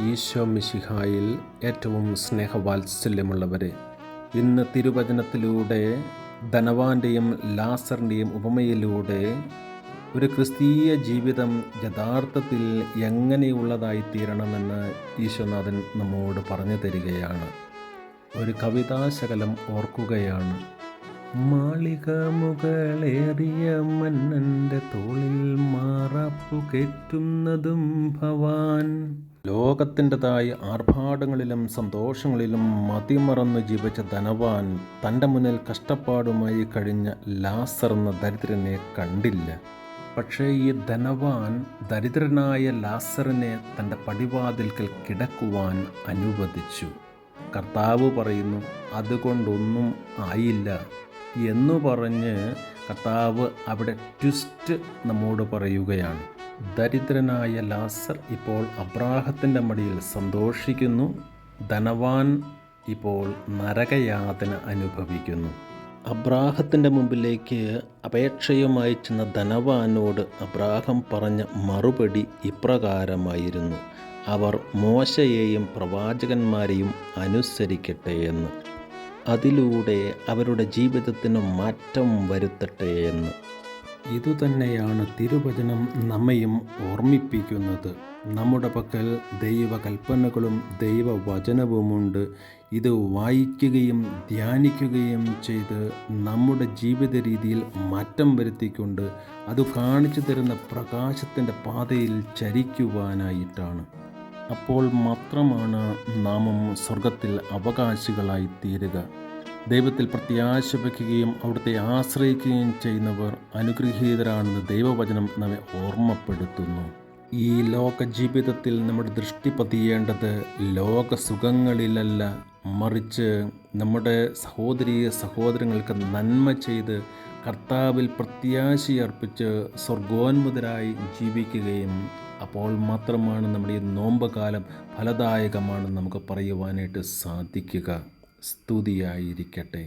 ഈശോ മിശിഹായിൽ ഏറ്റവും സ്നേഹവാത്സല്യമുള്ളവരെ, ഇന്ന് തിരുവചനത്തിലൂടെ ധനവാന്റെയും ലാസറിൻ്റെയും ഉപമയിലൂടെ ഒരു ക്രിസ്തീയ ജീവിതം യഥാർത്ഥത്തിൽ എങ്ങനെയുള്ളതായി തീരണമെന്ന് ഈശോനാഥൻ നമ്മോട് പറഞ്ഞു തരികയാണ്. ഒരു കവിതാശകലം ഓർക്കുകയാണ്. മാളിക മുകളേറിയ മന്നൻ്റെ തോളിൽ മാറാപ്പു കയറ്റുന്നതും ഭവാൻ. ലോകത്തിൻ്റെതായ ആർഭാടങ്ങളിലും സന്തോഷങ്ങളിലും മതിമറന്നു ജീവിച്ച ധനവാൻ തൻ്റെ മുന്നിൽ കഷ്ടപ്പാടുമായി കഴിഞ്ഞ ലാസർ എന്ന ദരിദ്രനെ കണ്ടില്ല. പക്ഷേ ഈ ധനവാൻ ദരിദ്രനായ ലാസറിനെ തൻ്റെ പടിവാതിൽക്കൽ കിടക്കുവാൻ അനുവദിച്ചു. കർത്താവ് പറയുന്നു, അതുകൊണ്ടൊന്നും ആയില്ല എന്നു പറഞ്ഞ് കർത്താവ് അവിടെ ട്വിസ്റ്റ് നമ്മോട് പറയുകയാണ്. ദരിദ്രനായ ലാസർ ഇപ്പോൾ അബ്രാഹത്തിൻ്റെ മടിയിൽ സന്തോഷിക്കുന്നു. ധനവാൻ ഇപ്പോൾ നരകയാതന അനുഭവിക്കുന്നു. അബ്രാഹത്തിൻ്റെ മുമ്പിലേക്ക് അപേക്ഷയുമായി ചെന്ന ധനവാനോട് അബ്രാഹം പറഞ്ഞ മറുപടി ഇപ്രകാരമായിരുന്നു: അവർ മോശയെയും പ്രവാചകന്മാരെയും അനുസരിക്കട്ടെ എന്ന്, അതിലൂടെ അവരുടെ ജീവിതത്തിന് മാറ്റം വരുത്തട്ടെ എന്ന്. ഇതുതന്നെയാണ് തിരുവചനം നമ്മയും ഓർമ്മിപ്പിക്കുന്നത്. നമ്മുടെ പക്കൽ ദൈവകൽപ്പനകളും ദൈവവചനവുമുണ്ട്. ഇത് വായിക്കുകയും ധ്യാനിക്കുകയും ചെയ്ത് നമ്മുടെ ജീവിത രീതിയിൽ മാറ്റം വരുത്തിക്കൊണ്ട് അത് കാണിച്ചു തരുന്ന പ്രകാശത്തിൻ്റെ പാതയിൽ ചരിക്കുവാനായിട്ടാണ്. അപ്പോൾ മാത്രമാണ് നാമും സ്വർഗത്തിൽ അവകാശികളായി തീരുക. ദൈവത്തിൽ പ്രത്യാശ വയ്ക്കുകയും അവിടുത്തെ ആശ്രയിക്കുകയും ചെയ്യുന്നവർ അനുഗ്രഹീതരാണെന്ന് ദൈവവചനം നമ്മെ ഓർമ്മപ്പെടുത്തുന്നു. ഈ ലോക ജീവിതത്തിൽ നമ്മുടെ ദൃഷ്ടി പതിയേണ്ടത് ലോകസുഖങ്ങളിലല്ല, മറിച്ച് നമ്മുടെ സഹോദരങ്ങൾക്ക് നന്മ ചെയ്ത് കർത്താവിൽ പ്രത്യാശയർപ്പിച്ച് സ്വർഗോന്മുതരായി ജീവിക്കുകയും അപ്പോൾ മാത്രമാണ് നമ്മുടെ ഈ നോമ്പ് കാലം ഫലദായകമാണെന്ന് നമുക്ക് പറയുവാനായിട്ട് സാധിക്കുക. സ്തുതിയായിരിക്കട്ടെ.